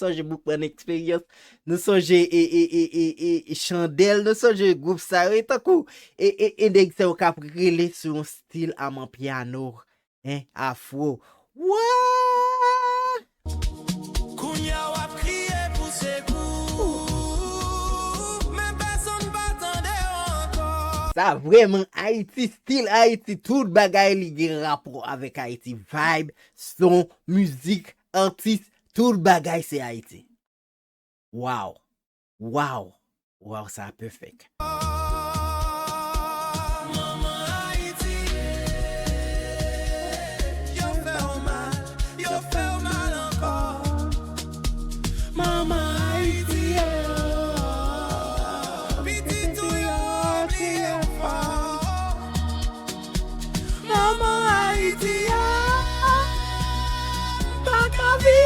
songe beaucoup en expérience, nous songe et chandelle, nous songe groupe ça et tant coup et dès que c'est au cap relé sur un style à mon piano, hein, afro. What? Kounya wap kriye pou se kou, men personne pa tande encore. Ça vraiment Haïti, style Haïti, tout bagay li gen rapport avec Haïti, vibe, son, musique, artiste, tout bagay c'est Haïti. Wow. Wow. Wow, ça perfect. Maman Ayiti, yo fè ou mal encore. Maman Ayiti, piti tou yo oublié fort. Maman Ayiti, pa ka viv